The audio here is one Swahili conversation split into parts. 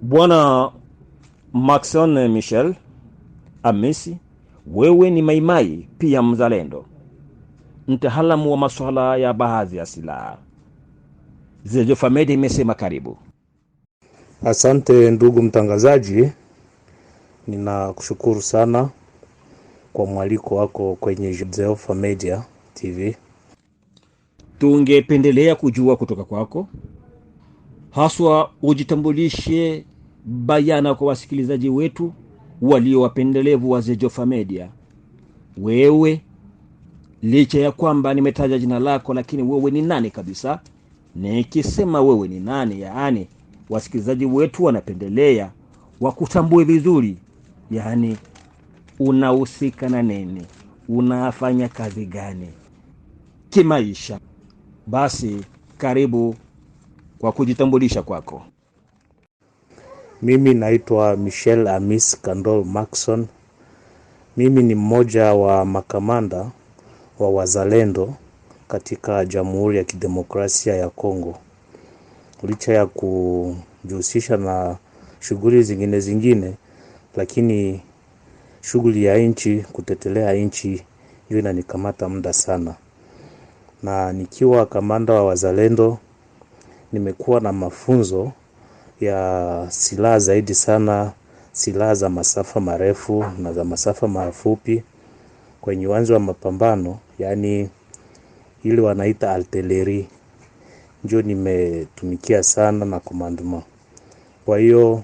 Bwana Maxon Michel Amisi, wewe ni maimai pia mzalendo, mtaalamu wa masuala ya baadhi ya silaha. Zejofa Media imesema karibu. Asante ndugu mtangazaji, ninakushukuru sana kwa mwaliko wako kwenye Zejofa Media TV. Tungependelea kujua kutoka kwako, haswa ujitambulishe bayana kwa wasikilizaji wetu walio wapendelevu wa Zejofa Media. Wewe, licha ya kwamba nimetaja jina lako, lakini wewe ni nani kabisa? Nikisema wewe ni nani, yaani wasikilizaji wetu wanapendelea wakutambue vizuri, yaani unahusika na nini, unafanya kazi gani kimaisha. Basi karibu kwa kujitambulisha kwako. Mimi naitwa Michel Amis Kandol Maxon. Mimi ni mmoja wa makamanda wa wazalendo katika Jamhuri ya Kidemokrasia ya Kongo. Licha ya kujihusisha na shughuli zingine, lakini shughuli ya nchi, kutetelea nchi, hiyo inanikamata muda sana. Na nikiwa kamanda wa wazalendo, nimekuwa na mafunzo ya silaha zaidi sana, silaha za masafa marefu na za masafa mafupi kwenye uwanja wa mapambano, yani ile wanaita artillery. Ndio nimetumikia sana na commandement. Kwa hiyo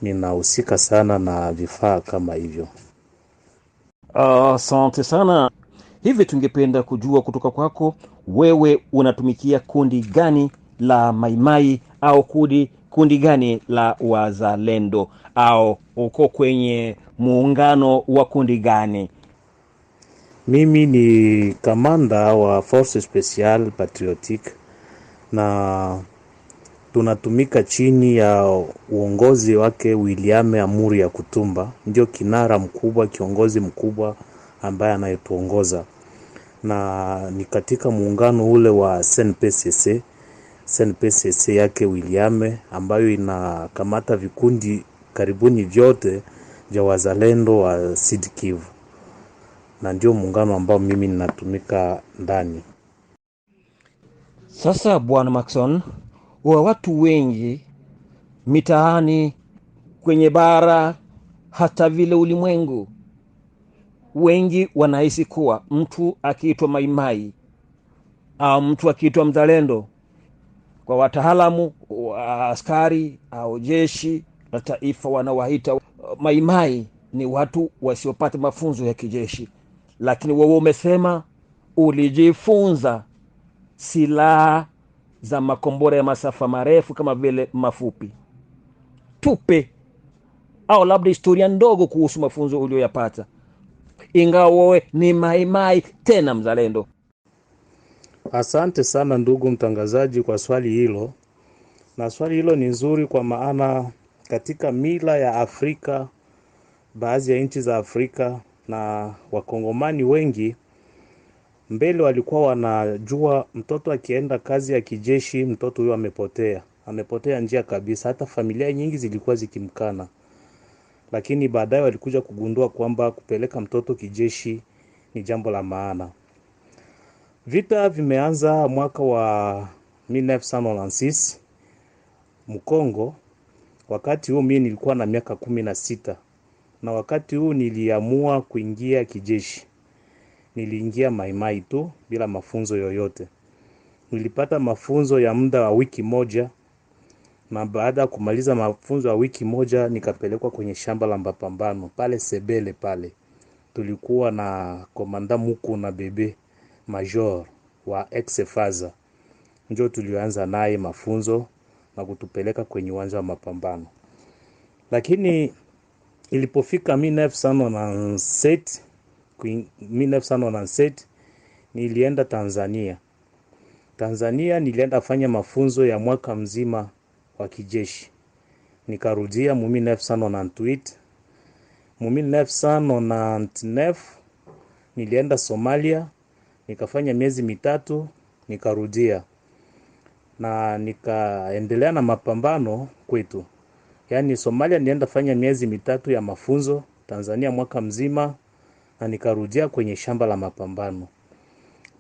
ninahusika sana na vifaa kama hivyo. Asante sana. Hivi tungependa kujua kutoka kwako, wewe unatumikia kundi gani la maimai, au kundi gani la wazalendo, au uko kwenye muungano wa kundi gani? Mimi ni kamanda wa Force Special Patriotique na tunatumika chini ya uongozi wake William Amuri ya Kutumba. Ndio kinara mkubwa, kiongozi mkubwa ambaye anayetuongoza. Na ni katika muungano ule wa SNPCC yake William, ambayo inakamata vikundi karibuni vyote vya wazalendo wa Sud Kivu. Na ndio muungano ambao mimi ninatumika ndani. Sasa Bwana Maxon, wa watu wengi mitaani, kwenye bara, hata vile ulimwengu, wengi wanahisi kuwa mtu akiitwa maimai au mtu akiitwa mzalendo, kwa wataalamu wa askari au jeshi la taifa wanawaita maimai, ni watu wasiopata mafunzo ya kijeshi. Lakini wewe umesema ulijifunza silaha za makombora ya masafa marefu kama vile mafupi. Tupe au labda historia ndogo kuhusu mafunzo ulioyapata, ingawa wewe ni maimai tena mzalendo. Asante sana ndugu mtangazaji kwa swali hilo. Na swali hilo ni nzuri kwa maana katika mila ya Afrika, baadhi ya nchi za Afrika na wakongomani wengi mbele walikuwa wanajua mtoto akienda kazi ya kijeshi, mtoto huyo amepotea njia kabisa. Hata familia nyingi zilikuwa zikimkana. Lakini baadaye walikuja kugundua kwamba kupeleka mtoto kijeshi ni jambo la maana. Vita vimeanza mwaka wa 1996 Mkongo. Wakati huu mimi nilikuwa na miaka 16, na wakati huu niliamua kuingia kijeshi. Niliingia maimai tu bila mafunzo yoyote. Nilipata mafunzo ya muda wa wiki moja, na baada ya kumaliza mafunzo ya wiki moja nikapelekwa kwenye shamba la mapambano pale Sebele pale. Tulikuwa na komanda Muku na bebe major wa ex-faza. Ndio tulianza naye mafunzo na kutupeleka kwenye uwanja wa mapambano. Lakini ilipofika 1997 nilienda Tanzania. Nilienda fanya mafunzo ya mwaka mzima wa kijeshi. Nikarudia mu 1998. Mu 1999 nilienda Somalia, nikafanya miezi mitatu, nikarudia. Na nikaendelea na mapambano kwetu. Yaani Somalia nienda fanya miezi mitatu ya mafunzo, Tanzania mwaka mzima, na nikarudia kwenye shamba la mapambano.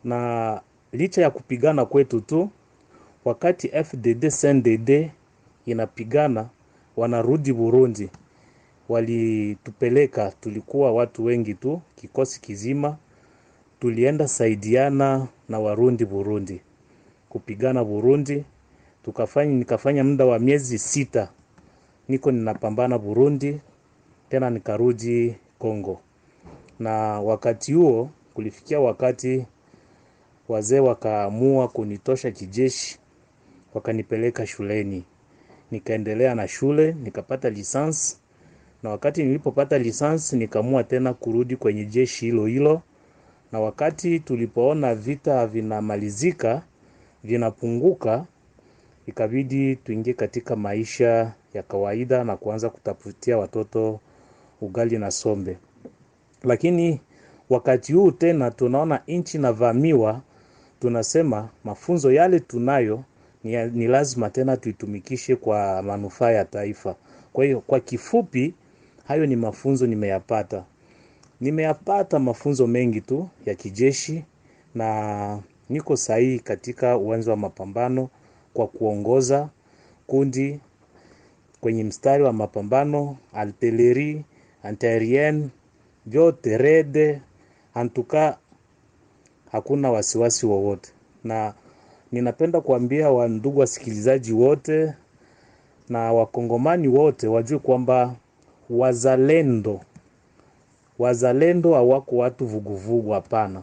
Na licha ya kupigana kwetu tu, wakati FDD CNDD inapigana wanarudi Burundi, walitupeleka, tulikuwa watu wengi tu, kikosi kizima, tulienda saidiana na Warundi Burundi kupigana Burundi. Nikafanya muda wa miezi 6 niko ninapambana Burundi, tena nikarudi Kongo. Na wakati huo kulifikia wakati wazee wakaamua kunitosha kijeshi, wakanipeleka shuleni. Nikaendelea na shule, nikapata lisansi, na wakati nilipopata lisansi nikaamua tena kurudi kwenye jeshi hilo hilo. Na wakati tulipoona vita vinamalizika, vinapunguka, ikabidi tuingie katika maisha ya kawaida na kuanza kutafutia watoto ugali na sombe. Lakini wakati huu tena tunaona nchi inavamiwa, tunasema mafunzo yale tunayo ni lazima tena tuitumikishe kwa manufaa ya taifa. Kwa hiyo kwa kifupi, hayo ni mafunzo nimeyapata. Nimeyapata mafunzo mengi tu ya kijeshi, na niko sahihi katika uwanja wa mapambano kwa kuongoza kundi kwenye mstari wa mapambano, artillerie, antiaerienne, vyote rede, antuka hakuna wasiwasi wowote. Na ninapenda kuambia wa ndugu wasikilizaji wote na wakongomani wote wajue kwamba wazalendo hawako watu vuguvugu, hapana.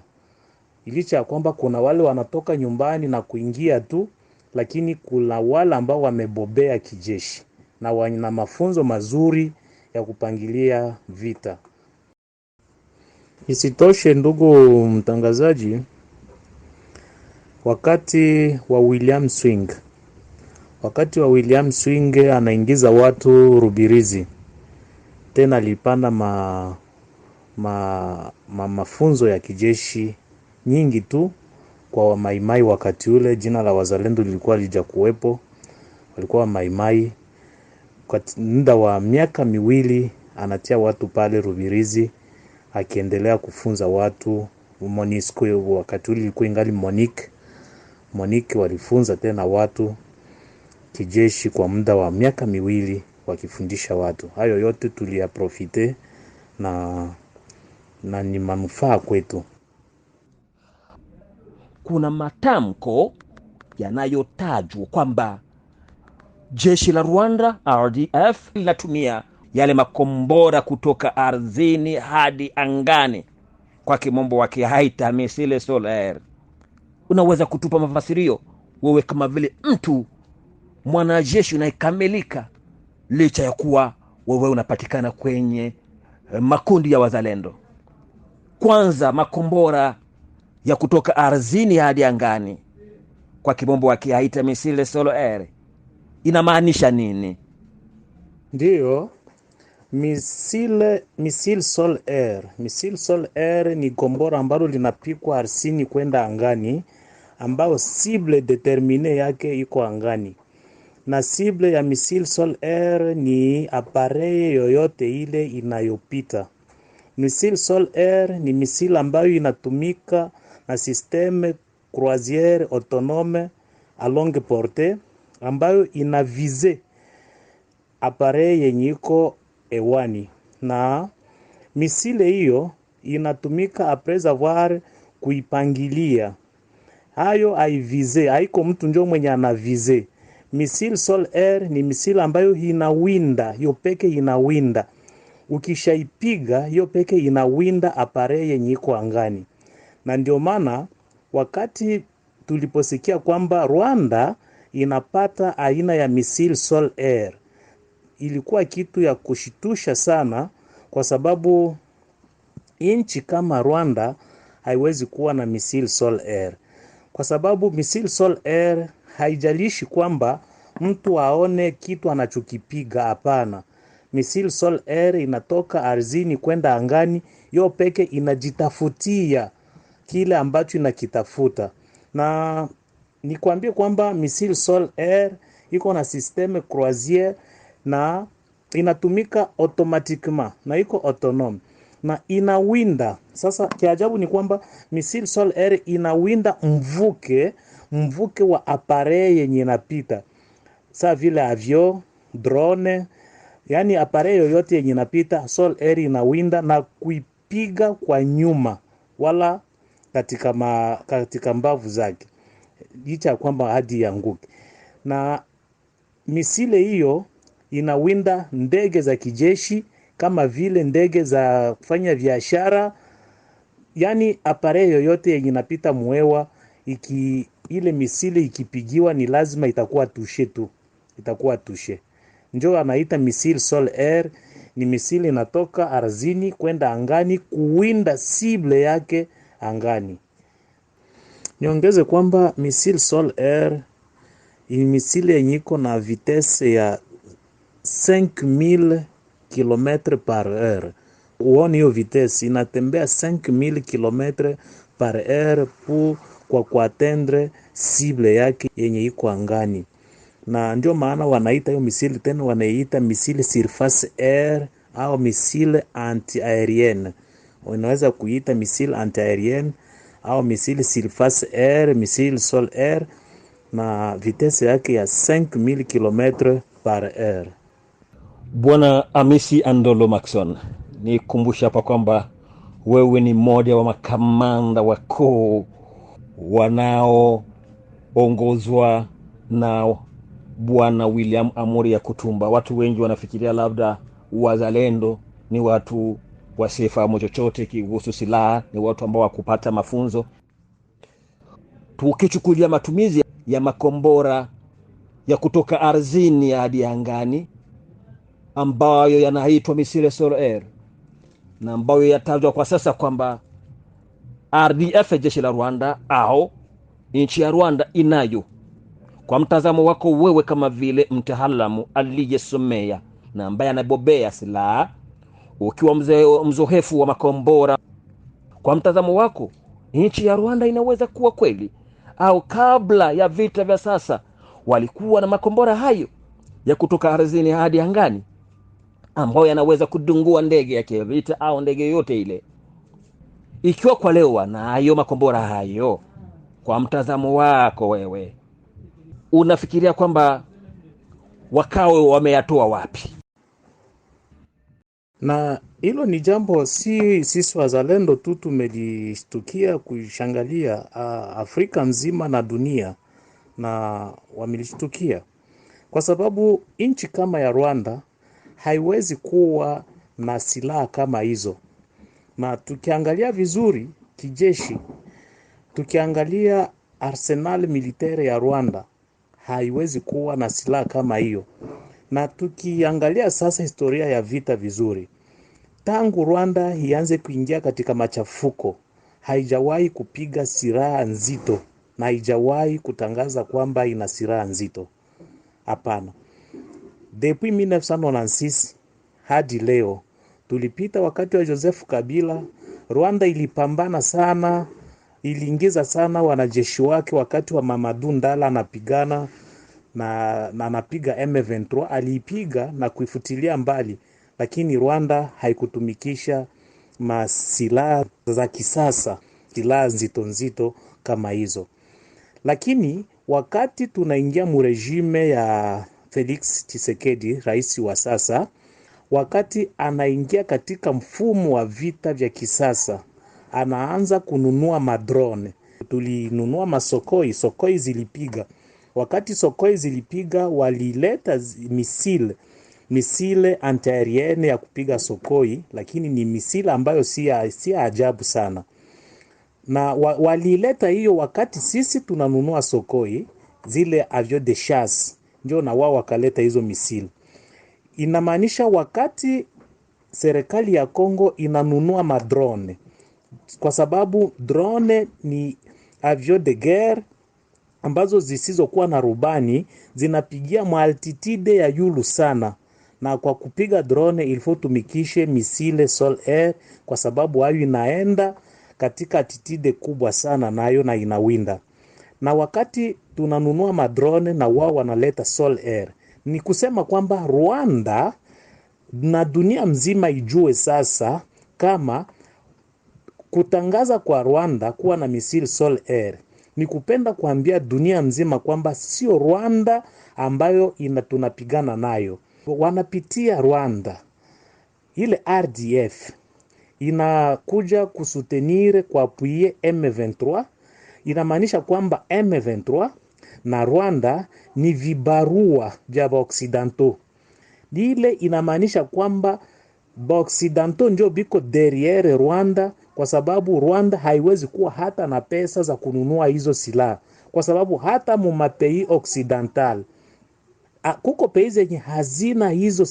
Licha ya kwamba kuna wale wanatoka nyumbani na kuingia tu, lakini kuna wale ambao wamebobea kijeshi na wana mafunzo mazuri ya kupangilia vita. Isitoshe ndugu mtangazaji, wakati wa William Swing anaingiza watu Rubirizi, tena alipanda mafunzo ya kijeshi nyingi tu kwa wamaimai. Wakati ule jina la wazalendo lilikuwa lijakuwepo, walikuwa wamaimai. Kwa muda wa miaka 2 anatia watu pale Rubirizi, akiendelea kufunza watu. MONUSCO wakati ule ilikuwa ingali Monique walifunza tena watu kijeshi kwa muda wa miaka 2 wakifundisha watu. Hayo yote tuliyaprofite na ni manufaa kwetu. Kuna matamko yanayotajwa kwamba jeshi la Rwanda RDF linatumia yale makombora kutoka ardhini hadi angani, kwa kimombo wakihaita missile solaire. Unaweza kutupa mafasirio wewe kama vile mtu mwanajeshi unayekamilika, licha ya kuwa wewe unapatikana kwenye makundi ya wazalendo? Kwanza, makombora ya kutoka ardhini hadi angani, kwa kimombo wakihaita missile solaire, inamaanisha nini? Ndiyo, missile sol air ni kombora ambalo linapikwa ardhini kwenda angani, ambao cible determine yake iko angani. Na cible ya missile sol air ni apareye yoyote ile inayopita. Missile sol air ni missile ambayo inatumika na systeme croisière autonome à longue portée, ambayo inavize apareye yenye iko ewani. Na misile hiyo inatumika après avoir kuipangilia. Hayo haivize, haiko mtu ndio mwenye anavize. Missile sol air ni missile ambayo inawinda, hiyo peke inawinda. Ukishaipiga hiyo peke inawinda apareye yenye iko angani. Na ndio maana wakati tuliposikia kwamba Rwanda inapata aina ya missile sol air, ilikuwa kitu ya kushitusha sana, kwa sababu nchi kama Rwanda haiwezi kuwa na missile sol air. Kwa sababu missile sol air haijalishi kwamba mtu aone kitu anachokipiga, hapana. Missile sol air inatoka ardhini kwenda angani, hiyo peke inajitafutia kile ambacho inakitafuta. Na nikwambie kwamba missile sol air iko na systeme croisière, na inatumika automatiquement na iko autonome na inawinda. Sasa kiajabu ni kwamba missile sol air inawinda mvuke wa appareil yenye inapita, saa vile avion, drone, yani appareil yoyote yenye inapita, sol air inawinda na kuipiga kwa nyuma wala katika mbavu zake, licha kwamba hadi yanguke. Na misile hiyo inawinda ndege za kijeshi kama vile ndege za kufanya biashara, yani appareil yoyote yenye inapita mwewa, ile misile ikipigiwa ni lazima itakuwa tushe. Ndio anaita missile sol air. Ni misile inatoka ardhini kwenda angani kuwinda sible yake angani. Niongeze kwamba missile sol air ni misile yenye iko na vitesse ya 5000 km/h. Uone hiyo vitesse inatembea 5000 km/h kwa kuatendre sible yake yenye iko angani. Na ndio maana wanaita hiyo misile tena wanaita misile surface air au misile anti-aérienne. Unaweza kuita misile anti-aérienne au misile surface air, misile sol air, na vitesse yake ya 5000 km/h. Bwana Amisi Andolo Maxon, ni kumbusha hapa kwamba wewe ni mmoja wa makamanda wakuu wanaoongozwa na Bwana William Amuri Yakutumba. Watu wengi wanafikiria labda wazalendo ni watu wasifahamu chochote kuhusu silaha, ni watu ambao wakupata mafunzo. Tukichukulia matumizi ya makombora ya kutoka ardhini hadi angani ambayo yanaitwa missile sol air, na ambayo yatajwa kwa sasa kwamba RDF, jeshi la Rwanda au nchi ya Rwanda inayo. Kwa mtazamo wako wewe kama vile mtaalamu aliyesomea na ambaye anabobea silaha, ukiwa mzoefu wa makombora, kwa mtazamo wako nchi ya Rwanda inaweza kuwa kweli, au kabla ya vita vya sasa walikuwa na makombora hayo ya kutoka ardhini hadi angani ambayo yanaweza kudungua ndege ya kivita au ndege yote ile? Ikiwa kwa leo wanayo makombora hayo, kwa mtazamo wako wewe unafikiria kwamba wakawe wameyatoa wapi? Na hilo ni jambo sisi wazalendo tu tumelishtukia kushangalia, Afrika mzima na dunia na wamelishtukia, kwa sababu nchi kama ya Rwanda haiwezi kuwa na silaha kama hizo. Na tukiangalia vizuri kijeshi, tukiangalia arsenal militaire ya Rwanda haiwezi kuwa na silaha kama hiyo. Na tukiangalia sasa historia ya vita vizuri, tangu Rwanda ianze kuingia katika machafuko haijawahi kupiga silaha nzito na haijawahi kutangaza kwamba ina silaha nzito. Hapana. Depuis 1996 hadi leo, tulipita wakati wa Joseph Kabila, Rwanda ilipambana sana, iliingiza sana wanajeshi wake. Wakati wa Mamadou Ndala anapigana na anapiga M23, aliipiga na kuifutilia mbali, lakini Rwanda haikutumikisha masilaha za kisasa, silaha nzito kama hizo. Lakini wakati tunaingia murejime ya Felix Tshisekedi, rais wa sasa, wakati anaingia katika mfumo wa vita vya kisasa, anaanza kununua madrone. Tulinunua Sokoi zilipiga. Wakati Sokoi zilipiga, walileta misile anti-aérienne ya kupiga Sokoi, lakini ni misile ambayo si ajabu sana. Na walileta hiyo wakati sisi tunanunua Sokoi, zile avion de chasse, ndio na wao wakaleta hizo misile. Inamaanisha wakati serikali ya Kongo inanunua madrone, kwa sababu drone ni avion de guerre ambazo zisizokuwa na rubani, zinapigia altitude ya yulu sana. Na kwa kupiga drone ilifo tumikishe misile sol air, kwa sababu hayo inaenda katika altitude kubwa sana nayo na inawinda. Na wakati tunanunua madrone na wao wanaleta sol air, ni kusema kwamba Rwanda na dunia mzima ijue sasa kama kutangaza kwa Rwanda kuwa na misili Sol Air ni kupenda kuambia dunia mzima kwamba sio Rwanda ambayo tunapigana nayo. Wanapitia Rwanda, ile RDF inakuja kusutenire kwa apuye M23. Inamaanisha kwamba M23 na Rwanda ni vibarua vya Occidentaux. Ile inamaanisha kwamba Occidentaux ndio biko derriere Rwanda, kwa sababu Rwanda haiwezi kuwa hata na pesa za kununua hizo silaha, kwa sababu hata mu mapei occidental kuko pei zenye hazina hizo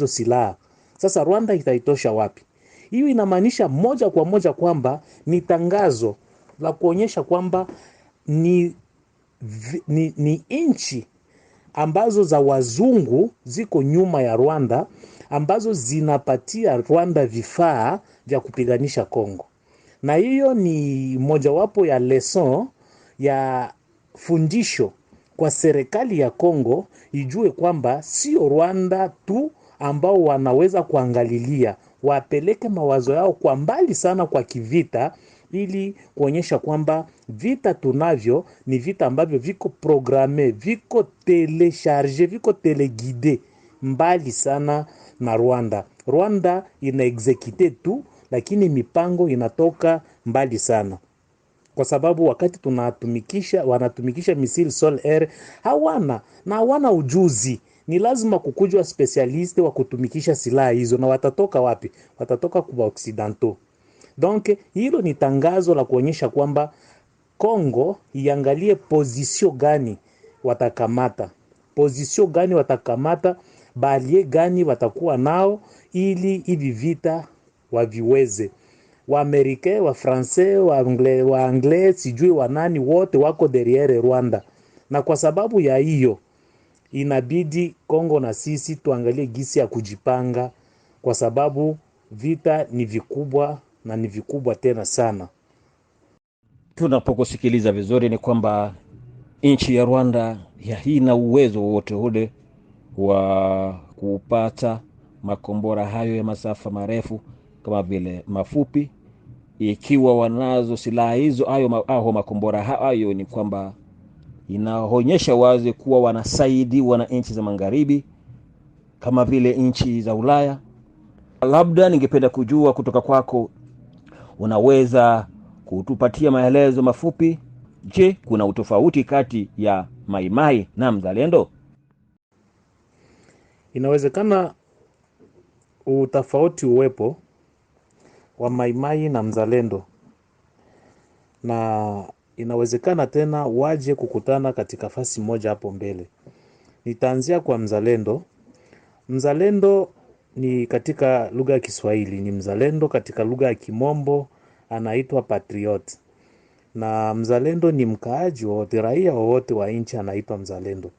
silaha. Sasa Rwanda itaitosha wapi? Hiyo inamaanisha moja kwa moja kwamba ni tangazo la kuonyesha kwamba ni inchi ambazo za wazungu ziko nyuma ya Rwanda, ambazo zinapatia Rwanda vifaa vya kupiganisha Kongo. Na hiyo ni mojawapo ya lesson ya fundisho kwa serikali ya Kongo, ijue kwamba sio Rwanda tu ambao wanaweza kuangalilia, wapeleke mawazo yao kwa mbali sana kwa kivita, ili kuonyesha kwamba vita tunavyo ni vita ambavyo viko programe, viko telecharge, viko teleguide mbali sana na Rwanda. Rwanda ina execute tu, lakini mipango inatoka mbali sana. Kwa sababu wakati wanatumikisha misili Sol Air hawana ujuzi. Ni lazima kukujwa specialiste wa kutumikisha silaha hizo, na watatoka wapi? Watatoka kwa Occidentaux. Donc hilo ni tangazo la kuonyesha kwamba Kongo iangalie position gani watakamata, balie gani watakuwa nao, ili hivi vita waviweze. Wa Amerika, wa Francais, wa Anglais, sijui wanani, wote wako derriere Rwanda. Na kwa sababu ya hiyo inabidi Kongo na sisi tuangalie gisi ya kujipanga, kwa sababu vita ni vikubwa na ni vikubwa tena sana. Tunapokusikiliza vizuri ni kwamba nchi ya Rwanda haina uwezo wote ule wa kupata makombora hayo ya masafa marefu kama vile mafupi. Ikiwa wanazo silaha hizo hayo makombora hayo, ni kwamba inaonyesha wazi kuwa wanasaidiwa na nchi za magharibi kama vile nchi za Ulaya. Labda ningependa kujua kutoka kwako, unaweza kutupatia maelezo mafupi. Je, kuna utofauti kati ya Maimai na Mzalendo? Inawezekana utofauti uwepo wa Maimai na Mzalendo, na inawezekana tena waje kukutana katika fasi moja hapo mbele. Nitaanzia kwa Mzalendo. Mzalendo ni katika lugha ya Kiswahili ni mzalendo, katika lugha ya Kimombo anaitwa patriot. Na mzalendo ni mkaaji wote, raia wote wa nchi anaitwa mzalendo.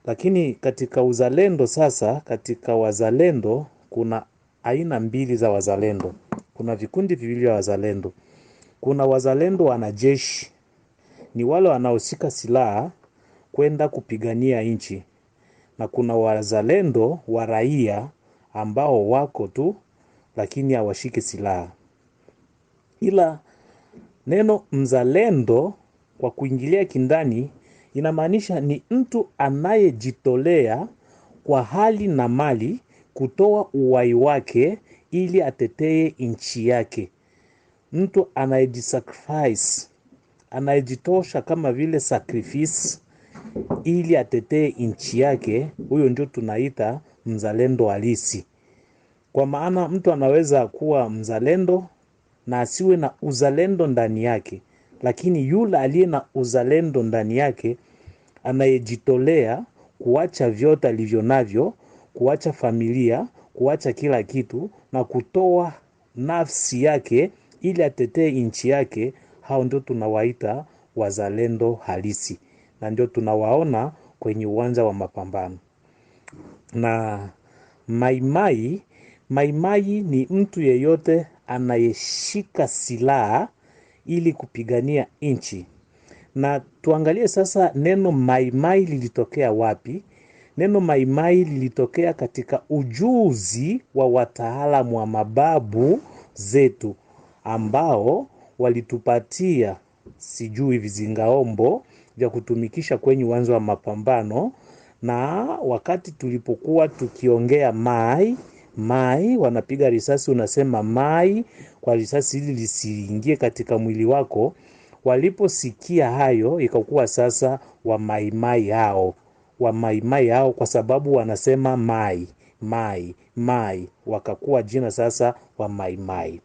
Lakini katika uzalendo sasa, katika wazalendo kuna aina mbili za wazalendo. Kuna vikundi viwili vya wazalendo. Kuna wazalendo wanajeshi, ni wale wanaoshika silaha kwenda kupigania nchi. Na kuna wazalendo wa raia ambao wako tu lakini hawashiki silaha. Ila neno mzalendo kwa kuingilia kindani inamaanisha ni mtu anayejitolea kwa hali na mali kutoa uhai wake ili atetee nchi yake. Mtu anayejisacrifice, anayejitosha kama vile sacrifice ili atetee nchi yake, huyo ndio tunaita mzalendo halisi. Kwa maana mtu anaweza kuwa mzalendo na asiwe na uzalendo ndani yake, lakini yule aliye na uzalendo ndani yake anayejitolea kuacha vyote alivyo navyo, kuacha familia, kuacha kila kitu na kutoa nafsi yake ili atetee nchi yake, hao ndio tunawaita wazalendo halisi, na ndio tunawaona kwenye uwanja wa mapambano. Na Maimai ni mtu yeyote anayeshika silaha ili kupigania nchi. Na tuangalie sasa neno Maimai lilitokea wapi. Neno maimai lilitokea katika ujuzi wa wataalamu wa mababu zetu ambao walitupatia sijui vizingaombo vya kutumikisha kwenye uwanja wa mapambano, na wakati tulipokuwa tukiongea mai wanapiga risasi, unasema mai kwa risasi ili lisiingie katika mwili wako. Waliposikia hayo ikakuwa sasa wa maimai hao kwa sababu wanasema mai wakakuwa jina sasa wa maimai.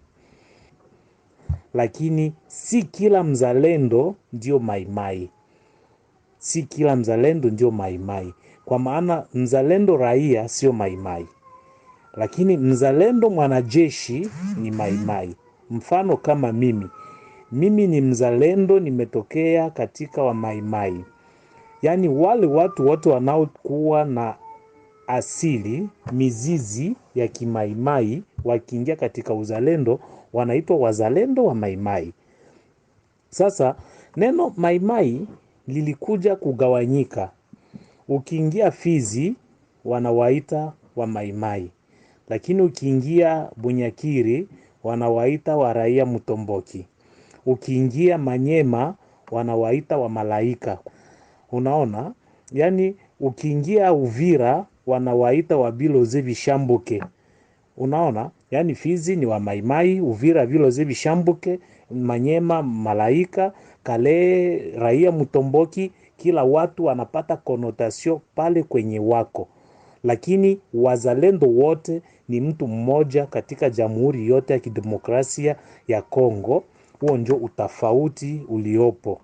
Lakini si kila mzalendo ndio maimai, si kila mzalendo ndio maimai, kwa maana mzalendo raia sio maimai, lakini mzalendo mwanajeshi ni maimai. Mfano kama mimi ni mzalendo, nimetokea katika wa maimai. Yaani wale watu wote wanaokuwa na asili mizizi ya kimaimai wakiingia katika uzalendo wanaitwa wazalendo wa maimai. Sasa neno maimai lilikuja kugawanyika. Ukiingia Fizi wanawaita wa maimai, lakini ukiingia Bunyakiri wanawaita wa raia Mutomboki. Ukiingia Manyema wanawaita wa malaika. Unaona? Yani ukiingia Uvira wanawaita wa Biloze Bishambuke. Unaona? Yani Fizi ni wa maimai, Uvira Biloze Bishambuke, Manyema malaika, Kale raia Mutomboki. Kila watu wanapata konotasio pale kwenye wako, lakini wazalendo wote ni mtu mmoja katika Jamhuri yote ya Kidemokrasia ya Kongo. Huo ndio utafauti uliopo.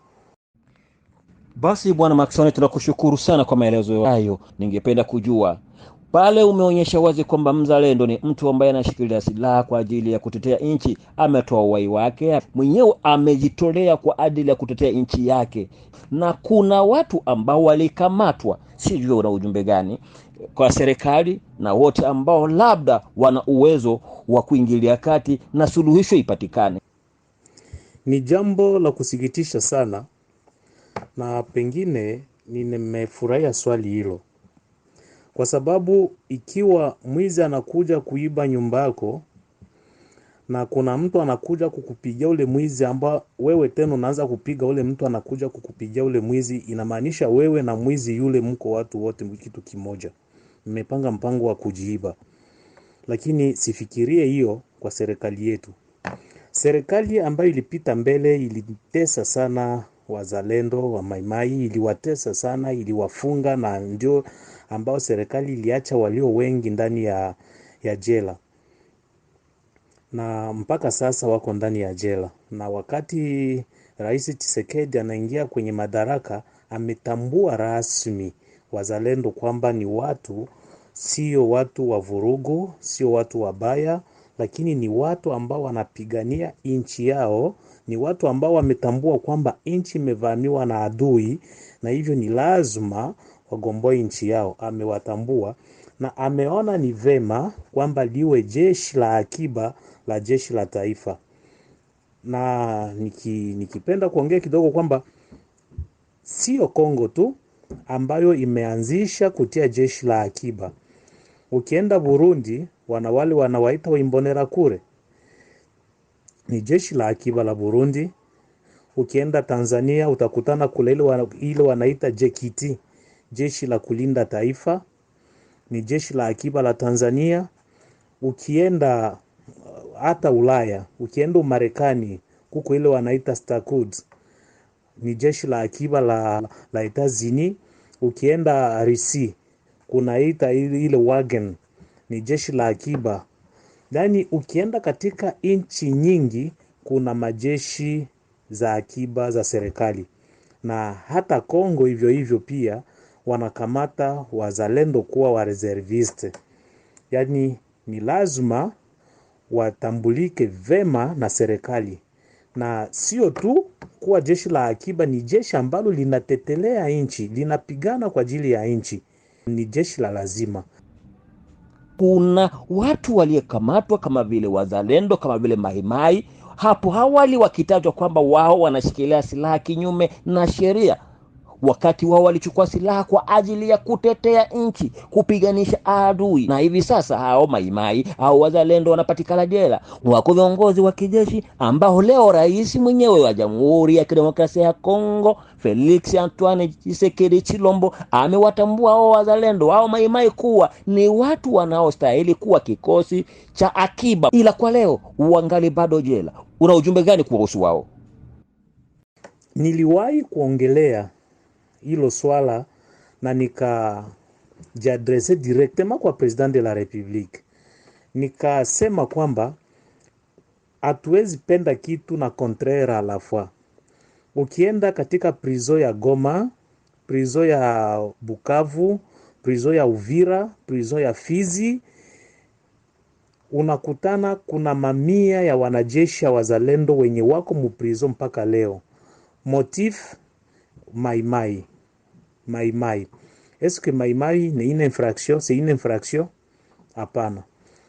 Basi Bwana Maxone, tunakushukuru sana kwa maelezo hayo. Ningependa kujua pale umeonyesha wazi kwamba mzalendo ni mtu ambaye anashikilia silaha kwa ajili ya kutetea nchi, ametoa uhai wake mwenyewe, amejitolea kwa ajili ya kutetea nchi yake, na kuna watu ambao walikamatwa, sijui una ujumbe gani kwa serikali na wote ambao labda wana uwezo wa kuingilia kati na suluhisho ipatikane? Ni jambo la kusikitisha sana, na pengine nimefurahia swali hilo, kwa sababu ikiwa mwizi anakuja kuiba nyumba yako na kuna mtu anakuja kukupigia ule mwizi, ambao wewe tena unaanza kupiga ule mtu anakuja kukupigia ule mwizi, inamaanisha wewe na mwizi yule mko watu wote kitu kimoja, mmepanga mpango wa kujiiba. Lakini sifikirie hiyo kwa serikali yetu. Serikali ambayo ilipita mbele ilitesa sana wazalendo wa maimai, iliwatesa sana, iliwafunga, na ndio ambao serikali iliacha walio wengi ndani ya jela, na mpaka sasa wako ndani ya jela. Na wakati Rais Tshisekedi anaingia kwenye madaraka, ametambua rasmi wazalendo kwamba ni watu, sio watu wa vurugu, sio watu wabaya, lakini ni watu ambao wanapigania nchi yao, ni watu ambao wametambua kwamba nchi imevamiwa na adui, na hivyo ni lazima wagomboe nchi yao. Amewatambua na ameona ni vema kwamba liwe jeshi la akiba la jeshi la taifa. Na nikipenda kuongea kidogo kwamba sio Kongo tu ambayo imeanzisha kutia jeshi la akiba. Ukienda Burundi wale wanawaita Imbonera kure, ni jeshi la akiba la Burundi. Ukienda Tanzania utakutana kule ile wanaita JKT, jeshi la kulinda taifa, ni jeshi la akiba la Tanzania. Ukienda hata Ulaya, ukienda Marekani, kuko ile wanaita Stakud, ni jeshi la akiba la Etazini. Ukienda Risi kunaita ile Wagen, ni jeshi la akiba. Yani ukienda katika nchi nyingi kuna majeshi za akiba za serikali. Na hata Kongo hivyo hivyo pia wanakamata wazalendo kuwa wa reserviste. Yani ni lazima watambulike vema na serikali, na sio tu kuwa jeshi la akiba, ni jeshi ambalo linatetelea nchi, linapigana kwa ajili ya nchi, ni jeshi la lazima. Kuna watu waliokamatwa kama vile wazalendo, kama vile maimai, hapo awali wakitajwa kwamba wao wanashikilia silaha kinyume na sheria. wakati wao walichukua silaha kwa ajili ya kutetea nchi, kupiganisha adui, na hivi sasa hao maimai au wazalendo wanapatikana jela. Wako viongozi wa kijeshi ambao leo rais mwenyewe wa Jamhuri ya Kidemokrasia ya Kongo Felix Antoine Tshisekedi Chilombo amewatambua hao wazalendo hao maimai kuwa ni watu wanaostahili kuwa kikosi cha akiba, ila kwa leo wangali bado jela. Una ujumbe gani kuhusu wao? Niliwahi kuongelea hilo swala na nikajiadrese directement kwa president de la republique. Nikasema kwamba hatuwezi penda kitu na contraire à la fois. Ukienda katika prison ya Goma, prison ya Bukavu, prison ya Uvira, prison ya Fizi, unakutana kuna mamia ya wanajeshi ya wazalendo wenye wako mu prison mpaka leo. Motif maimai. Est-ce que maimai ni une infraction? C'est une infraction? Hapana.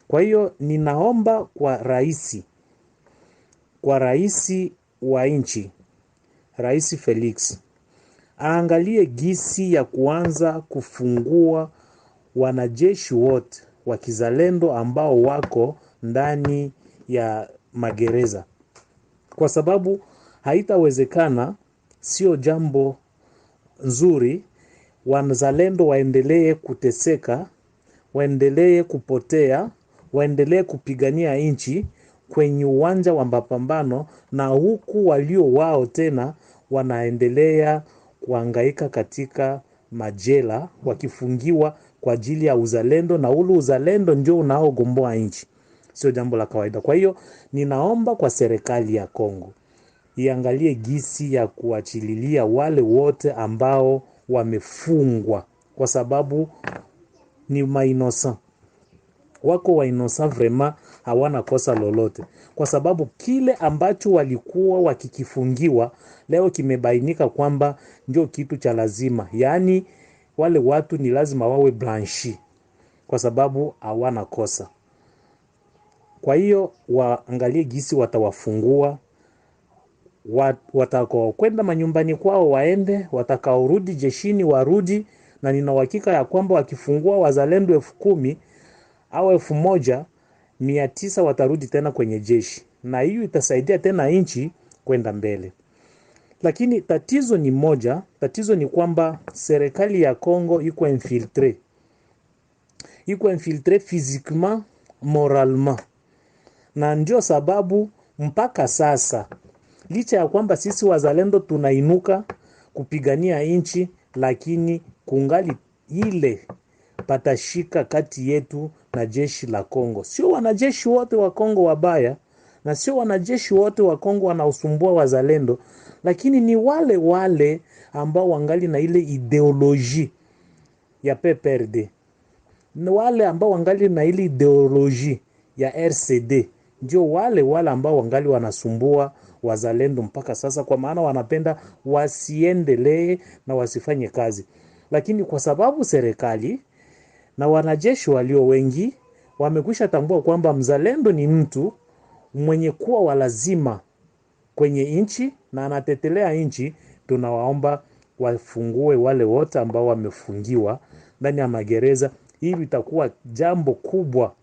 Kwa hiyo ninaomba kwa raisi wa nchi, Rais Felix, aangalie gisi ya kuanza kufungua wanajeshi wote wa kizalendo ambao wako ndani ya magereza, kwa sababu haitawezekana, sio jambo nzuri wazalendo waendelee kuteseka, waendelee kupotea, waendelee kupigania nchi kwenye uwanja wa mapambano, na huku walio wao tena wanaendelea kuhangaika katika majela wakifungiwa kwa ajili ya uzalendo, na ule uzalendo ndio unaogomboa nchi. Sio jambo la kawaida. Kwa hiyo ninaomba kwa serikali ya Kongo iangalie gisi ya kuachililia wale wote ambao wamefungwa, kwa sababu ni mainocent. Wako wa innocent vraiment, hawana kosa lolote, kwa sababu kile ambacho walikuwa wakikifungiwa leo kimebainika kwamba ndio kitu cha lazima. Yaani wale watu ni lazima wawe blanchi kwa sababu hawana kosa. Kwa hiyo waangalie gisi watawafungua, watakao kwenda manyumbani kwao waende, watakaorudi jeshini warudi, na nina uhakika ya kwamba wakifungua wazalendo 10,000 au 1,900 watarudi tena kwenye jeshi, na hiyo itasaidia tena nchi kwenda mbele. Lakini tatizo ni moja, tatizo ni kwamba serikali ya Kongo iko infiltré physiquement, moralement, na ndio sababu mpaka sasa licha ya kwamba sisi wazalendo tunainuka kupigania nchi, lakini kungali ile patashika kati yetu na jeshi la Kongo. Sio wanajeshi wote wa Kongo wabaya, na sio wanajeshi wote wa Kongo wanaosumbua wazalendo, lakini ni wale ambao wangali na ile ideoloji ya PPRD, ni wale ambao wangali na ile ideoloji ya RCD, ndio wale ambao wangali wanasumbua wazalendo mpaka sasa, kwa maana wanapenda wasiendelee na wasifanye kazi. Lakini kwa sababu serikali na wanajeshi walio wengi wamekwisha tambua kwamba mzalendo ni mtu mwenye kuwa walazima kwenye nchi na anatetelea nchi, tunawaomba wafungue wale wote ambao wamefungiwa ndani ya magereza. Hili itakuwa jambo kubwa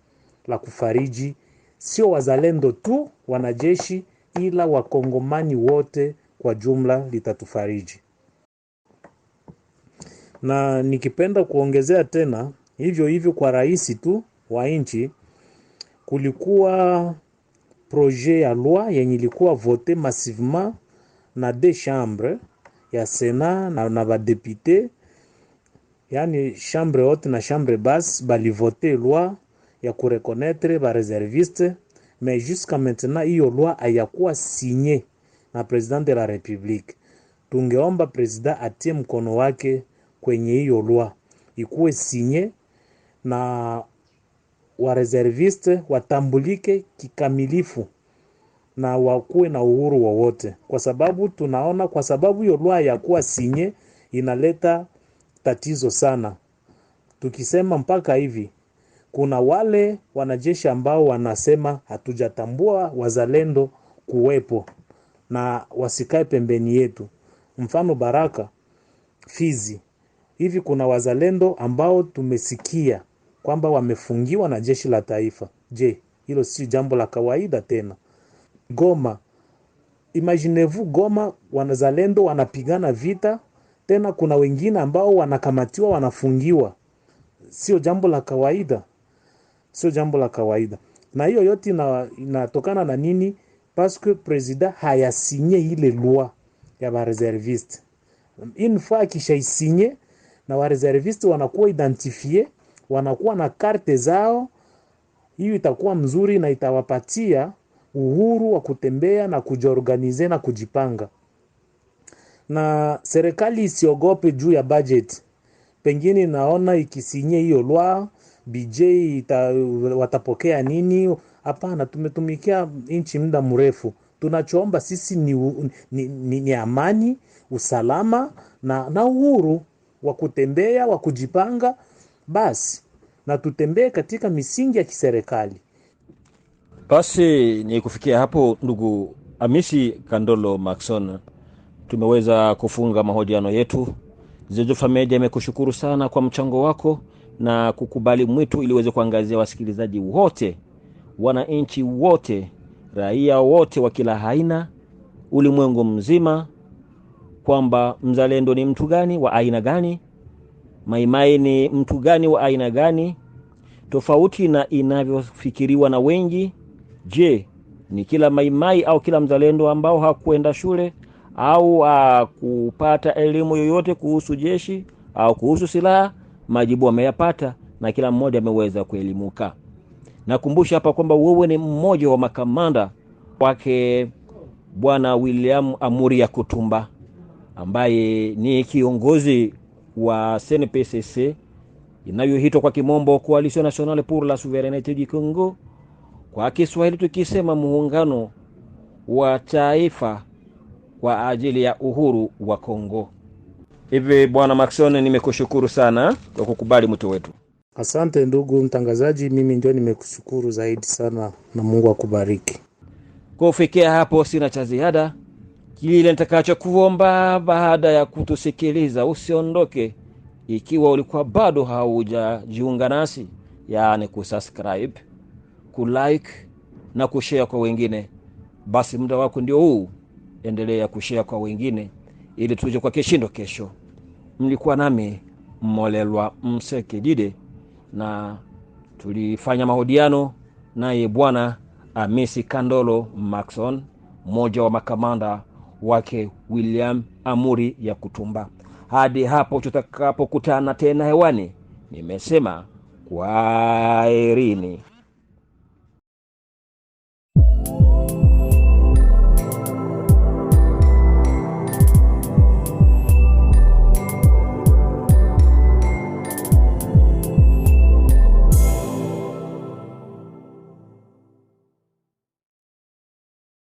la kufariji sio wazalendo tu, wanajeshi, ila wakongomani wote kwa jumla, litatufariji. Na nikipenda kuongezea tena hivyo kwa rais tu wa nchi, kulikuwa projet ya loi yenye ilikuwa vote massivement na deux chambres ya Senat na ba député, yani chambre haute na chambre basse, bali vote loi ya kureconnaître ba réserviste, mais jusqu'à maintenant hiyo loi hayakuwa signé na president de la République. Tungeomba president atie mkono wake kwenye hiyo loi, ikuwe signé na wa reserviste watambulike kikamilifu na wakuwe na uhuru wowote, kwa sababu tunaona kwa sababu hiyo loi ya kuwa sinye inaleta tatizo sana. Tukisema mpaka hivi, kuna wale wanajeshi ambao wanasema hatujatambua wazalendo kuwepo na wasikae pembeni yetu. Mfano Baraka Fizi. Hivi kuna wazalendo ambao tumesikia kwamba wamefungiwa na jeshi la taifa. Je, hilo si jambo la kawaida tena? Goma, imaginez-vous, Goma wazalendo wanapigana vita, tena kuna wengine ambao wanakamatiwa, wanafungiwa. Sio jambo la kawaida. Sio jambo la kawaida. Na hiyo yote inatokana na nini? Parce que president hayasinye ile loi ya ba reserviste. Une fois kisha na wa reserviste wanakuwa identifié, wanakuwa na karte zao, hiyo itakuwa mzuri na itawapatia uhuru wa kutembea na kujiorganize na kujipanga. Na serikali isiogope juu ya budget. Pengine naona ikisinye hiyo loi, BJ watapokea nini? Hapana, tumetumikia nchi muda mrefu. Tunachoomba sisi ni amani, usalama na uhuru wa kutembea, wa kujipanga basi, na tutembee katika misingi ya kiserikali. Basi ni kufikia hapo, ndugu Hamisi Kandolo Maxon, tumeweza kufunga mahojiano yetu. Zejufa Media imekushukuru sana kwa mchango wako na kukubali mwito ili uweze kuangazia wasikilizaji wote, wananchi wote, raia wote wa kila aina, ulimwengu mzima, kwamba mzalendo ni mtu gani, wa aina gani, Maimai ni mtu gani, wa aina gani, tofauti na inavyofikiriwa na wengi. Je, ni kila Maimai au kila mzalendo ambao hakuenda shule au kupata elimu yoyote kuhusu jeshi au kuhusu silaha? Majibu ameyapata na kila mmoja ameweza kuelimuka. Nakumbusha hapa kwamba wewe ni mmoja wa makamanda wake Bwana William Amuri ya Kutumba, ambaye ni kiongozi wa CNPSC, inayoitwa kwa kimombo Coalition Nationale pour la Souveraineté du Congo, kwa Kiswahili tukisema muungano wa taifa kwa ajili ya uhuru wa Kongo. Hivi Bwana Maxon, nimekushukuru sana kwa kukubali mwito wetu. Asante ndugu mtangazaji, mimi ndio nimekushukuru zaidi sana, na Mungu akubariki. Kufikia hapo sina cha ziada. Kile nitakacho kuomba baada ya kutusikiliza, usiondoke ikiwa ulikuwa bado haujajiunga nasi, yaani kusubscribe, kulike na kushare kwa wengine. Basi muda wako ndio huu, endelea kushare kwa wengine ili tuje kwa kishindo kesho. Mlikuwa nami Molelwa Msekidide na tulifanya mahojiano naye Bwana Hamisi Kandolo Maxon, mmoja wa makamanda wake William Amuri ya Kutumba. Hadi hapo tutakapokutana tena hewani, nimesema kwaherini.